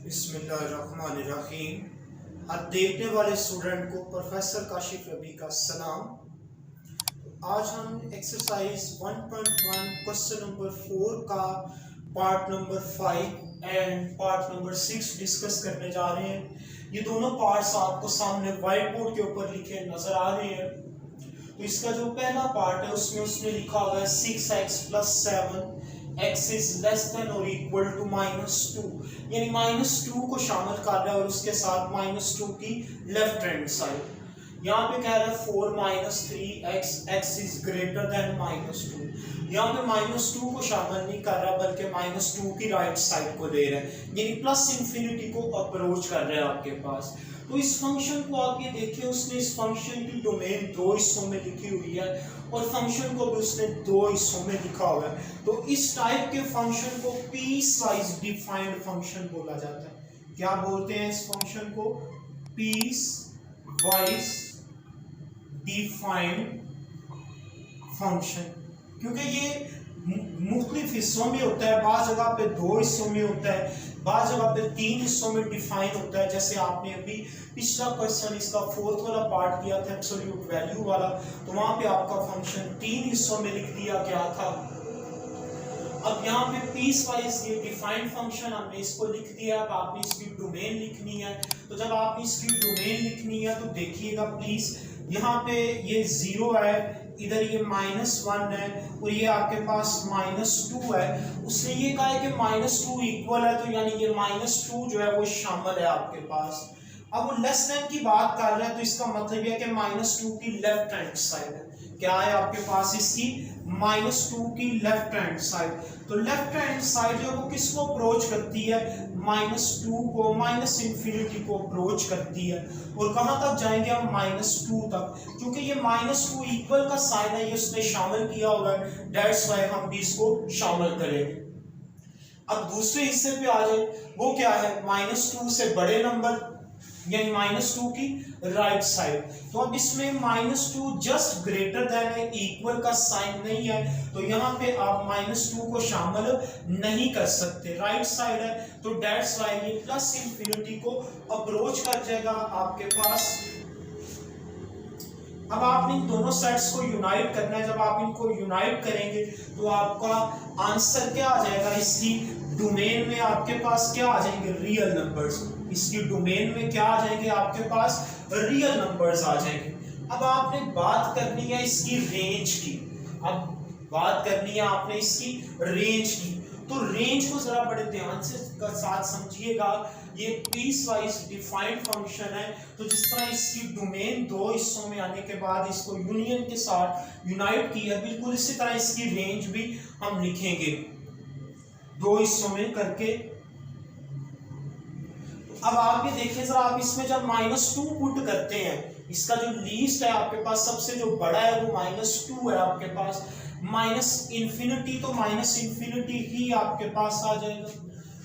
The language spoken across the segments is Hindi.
बिस्मिल्लाहिर्रहमानिर्रहीम। हर देखने वाले स्टूडेंट को प्रोफेसर काशिफ रबी का सलाम। आज हम एक्सरसाइज 1.1 क्वेश्चन नंबर 4 का part number 5 and part number 6 discuss करने जा रहे हैं। ये दोनों पार्ट्स आपको सामने व्हाइट बोर्ड के ऊपर लिखे नजर आ रहे हैं। तो इसका जो पहला पार्ट है उसमें उसने लिखा हुआ है 6x + 7 x is less than और इक्वल टू -2, यानी -2 को शामिल कर रहा है और उसके साथ -2 की लेफ्ट हैंड साइड। यहाँ पे कह रहा है 4 - 3x x is greater than -2। यहाँ पे -2 को शामिल नहीं कर रहा बल्कि -2 की राइट साइड को दे रहा है, यानी प्लस इंफिनिटी को अप्रोच कर रहा है आपके पास। तो इस फंक्शन को आप ये देखिए, उसने इस फंक्शन की डोमेन दो हिस्सों में लिखी हुई है और फंक्शन को भी उसने दो हिस्सों में लिखा हुआ है। तो इस टाइप के फंक्शन को पीस वाइज डिफाइंड फंक्शन बोला जाता है। क्या बोलते हैं इस फंक्शन को? Piecewise defined function. क्योंकि ये मुख्तलिफ हिस्सों में होता है, बाज़ जगह पे दो हिस्सों में होता है, बाज़ जगह पे 3 हिस्सों में डिफाइन होता है। जैसे आपने अभी पिछला क्वेश्चन इसका 4th वाला पार्ट किया था एब्सोल्यूट वैल्यू वाला, तो वहां पे आपका फंक्शन 3 हिस्सों में लिख दिया गया था। अब यहाँ पे पीस वाइज ये डिफाइंड फंक्शन हमने इसको लिख दिया। अब आपने इसकी डोमेन लिखनी है। तो जब आपने इसकी डोमेन लिखनी है तो देखिएगा प्लीज, यहाँ पे ये 0 है, इधर ये -1 है और ये आपके पास -2 है। उसने ये कहा है कि -2 इक्वल है, तो यानी ये -2 जो है वो शामिल है आपके पास। अब वो लेस देन की बात कर रहे हैं, तो इसका मतलब ये है कि -2 की लेफ्ट हैंड साइड है। क्या है आपके पास इसकी? -2 की लेफ्ट हैंड साइड। तो लेफ्ट हैंड साइड जो वो किसको अप्रोच करती है? -2 को, -इंफिनिटी को अप्रोच करती है। और कहां तक जाएंगे हम? -2 तक। क्योंकि ये -2 इक्वल का साइन है, ये उसने शामिल किया हुआ है, दैट्स व्हाई हम भी इसको शामिल करेंगे। अब दूसरे हिस्से पे आ जाए, वो क्या है? -2 से बड़े नंबर, यानी -2 की राइट साइड। तो अब इसमें -2 जस्ट ग्रेटर देन है, इक्वल का साइन नहीं है, तो यहाँ पे आप -2 को शामिल नहीं कर सकते। राइट साइड है तो दैट्स व्हाई ये प्लस इंफिनिटी को अप्रोच कर जाएगा आपके पास। अब आपने इन दोनों सेट्स को यूनाइट करना है। जब आप इनको यूनाइट करेंगे तो आपका आंसर क्या आ जाएगा? इसकी डोमेन में आपके पास क्या आ जाएंगे? Real numbers. इसकी डोमेन में क्या आ जाएंगे? आपके पास रियल नंबर्स आ जाएंगे। अब आपने बात करनी है इसकी रेंज की। अब बात करनी है आपने इसकी रेंज की। तो रेंज को जरा बड़े ध्यान से साथ समझिएगा। ये पीस वाइज डिफाइंड फंक्शन है, तो जिस तरह इसकी डोमेन दो हिस्सों में आने के बाद इसको यूनियन के साथ यूनाइट किया, बिल्कुल इसी तरह इसकी रेंज भी हम लिखेंगे दो हिस्सों में करके। अब आप ये देखिए जरा, आप इसमें जब -2 पुट करते हैं, इसका जो लीस्ट है आपके पास, सबसे जो बड़ा है वो -2 है आपके पास। -इंफिनिटी तो -इंफिनिटी ही आपके पास आ जाएगा।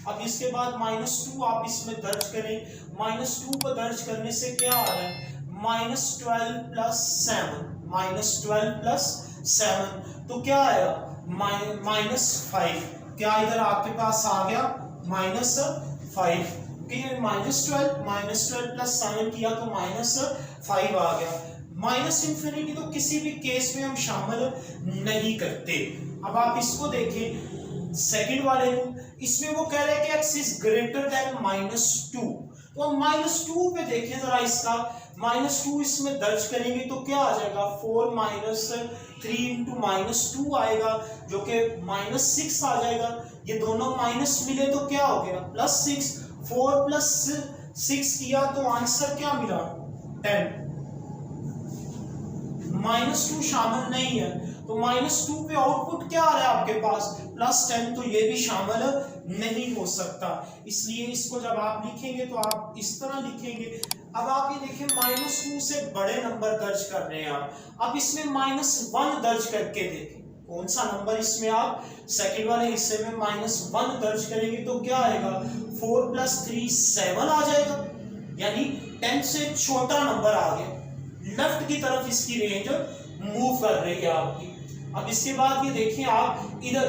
अब इसके बाद -2 आप इसमें दर्ज करें। -2 को दर्ज करने से क्या आ रहा है? -12 + 7, -12 + 7, तो क्या आया? -5। क्या इधर आपके पास आ गया? -5। -12 + 7 किया तो -5 आ गया। -इंफिनिटी तो किसी भी केस में हम शामिल नहीं करते। अब आप इसको देखें सेकंड वाले को, इसमें वो कह रहे हैं कि x इज ग्रेटर देन -2। तो हम -2 पे देखें जरा, इसका -2 इसमें दर्ज करेंगे तो क्या आ जाएगा? 4 - 3 × -2 आएगा, जो कि -6 आ जाएगा। ये दोनों माइनस मिले तो क्या हो गया? +6। 4 + 6 किया तो आंसर क्या मिला? 10। -2 शामिल नहीं है, तो -2 पे आउटपुट क्या आ रहा है आपके पास? +10, तो ये भी शामिल नहीं हो सकता। इसलिए इसको जब आप लिखेंगे तो आप इस तरह लिखेंगे। अब आप ये देखें, -2 से बड़े नंबर दर्ज कर रहे हैं आप। अब इसमें -1 दर्ज करके देखें, कौन सा नंबर इसमें आप सेकंड वाले हिस्से में -1 दर्ज करेंगे तो क्या आएगा? 4 + 3 7 आ जाएगा, यानी 10 से छोटा नंबर आ गया। लेफ्ट की तरफ इसकी रेंज मूव कर रही है आपकी। अब इसके बाद ये देखिए, आप इधर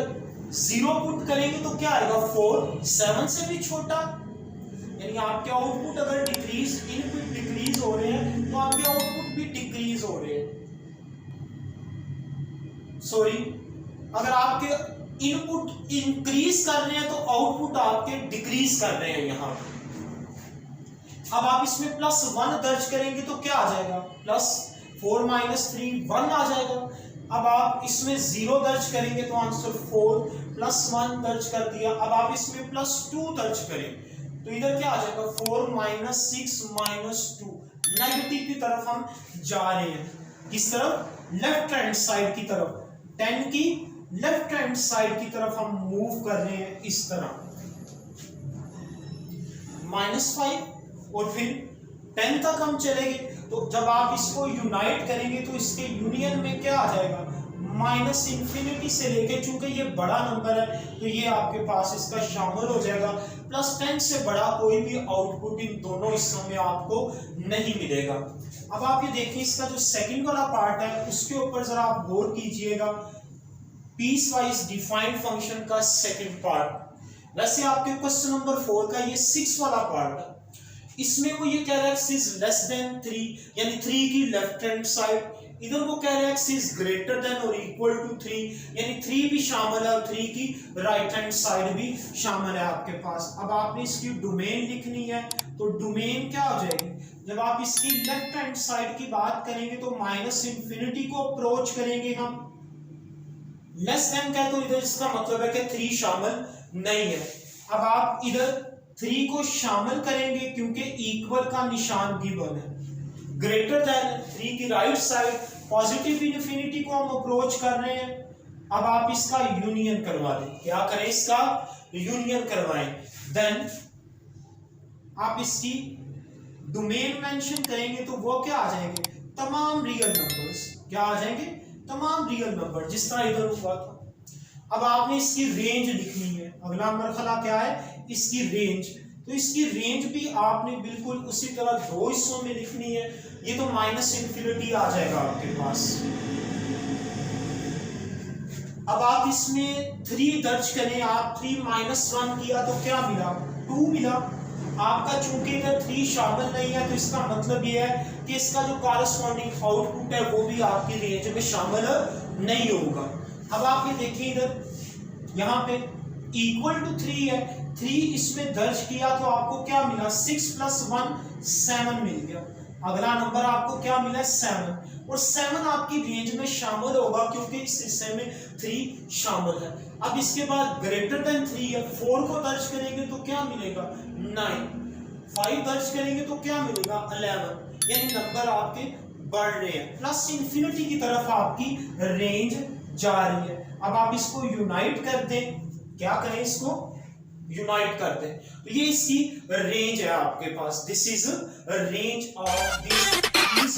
0 पुट करेंगे तो क्या आएगा? 4, 7 से भी छोटा। यानी आपके आउटपुट अगर डिक्रीज, इनपुट डिक्रीज हो रहे हैं तो आपके आउटपुट भी डिक्रीज हो रहे हैं। सॉरी, अगर आपके इनपुट इंक्रीज कर रहे हैं तो आउटपुट आपके डिक्रीज कर रहे हैं यहां पर। अब आप इसमें +1 दर्ज करेंगे तो क्या आ जाएगा, +4 - 3 1 आ जाएगा। अब आप इसमें 0 दर्ज करेंगे तो आंसर 4 +1 दर्ज कर दिया। अब आप इसमें +2 दर्ज करें तो इधर क्या आ जाएगा, 4 - 6 - 2, नेगेटिव की तरफ हम जा रहे हैं। किस तरफ, लेफ्ट हैंड साइड की तरफ, 10 की लेफ्ट हैंड साइड की तरफ हम मूव कर रहे हैं इस तरह। -5 और फिर 10 तक हम चलेंगे तो जब आप इसको यूनाइट करेंगे तो इसके यूनियन में क्या आ जाएगा, -∞ से लेके, चूंकि ये बड़ा नंबर है तो ये आपके पास इसका शामिल हो जाएगा। +10 से बड़ा कोई भी आउटपुट इन दोनों हिस्सों में आपको नहीं मिलेगा। अब आप ये देखिए इसका जो सेकंड वाला पार्ट है उसके ऊपर जरा आप गौर कीजिएगा, पीस वाइज डिफाइंड फंक्शन का सेकंड पार्ट। वैसे आपके क्वेश्चन नंबर 4 का ये 6 वाला पार्ट है, इसमें वो ये कह रहा है x इज लेस देन 3, यानी 3 की लेफ्ट हैंड साइड। इधर वो कह रहा है x इज ग्रेटर देन और इक्वल टू 3, यानी 3 भी शामिल है और 3 की राइट हैंड साइड भी शामिल है आपके पास। अब आपने इसकी डोमेन लिखनी है तो डोमेन क्या हो जाएगी, जब आप इसकी लेफ्ट हैंड साइड की बात करेंगे तो -∞ को अप्रोच करेंगे हम, लेस देन का तो इधर इसका मतलब है कि 3 शामिल नहीं है। अब आप इधर 3 को शामिल करेंगे क्योंकि इक्वल का निशान गिवन है। ग्रेटर देन 3 की राइट साइड पॉजिटिव इन्फिनिटी को हम अप्रोच कर रहे हैं। अब आप इसका यूनियन करवा दें, क्या करें, इसका यूनियन करवाएं। देन आप इसकी डोमेन मेंशन करेंगे तो वो क्या आ जाएंगे, तमाम रियल नंबर्स। क्या आ जाएंगे, तमाम रियल नंबर, जिस तरह इधर हुआ था। अब आपने इसकी रेंज लिखनी है, अगला मरहला क्या है, इसकी रेंज। तो इसकी रेंज भी आपने बिल्कुल उसी तरह 2 हिस्सों में लिखनी है। ये तो -∞ आ जाएगा आपके पास। अब आप इसमें 3 दर्ज करें, आप 3 - 1 किया तो क्या मिला, 2 मिला। आपका चूंकि इधर 3 शामिल नहीं है तो इसका मतलब ये है कि इसका जो कॉरेस्पॉन्डिंग आउटपुट है वो भी आपकी रेंज में शामिल नहीं होगा। अब आप ये देखिए इधर यहाँ पे इक्वल टू 3 है, 3 इसमें दर्ज किया तो आपको क्या मिला, 6 + 1 7 मिल गया। अगला नंबर आपको क्या मिला, 7, और 7 आपकी रेंज में शामिल होगा क्योंकि इस हिस्से में 3 शामिल है। अब इसके बाद ग्रेटर देन 3 है, 4 को दर्ज करेंगे तो क्या मिलेगा, 9, 5 दर्ज करेंगे तो क्या मिलेगा, 11, यानी नंबर आपके बढ़ रहे हैं, +∞ की तरफ आपकी रेंज जा रही है। अब आप इसको यूनाइट कर दें, क्या करें, इसको यूनाइट कर दें तो ये इसकी रेंज है आपके पास। This is range of this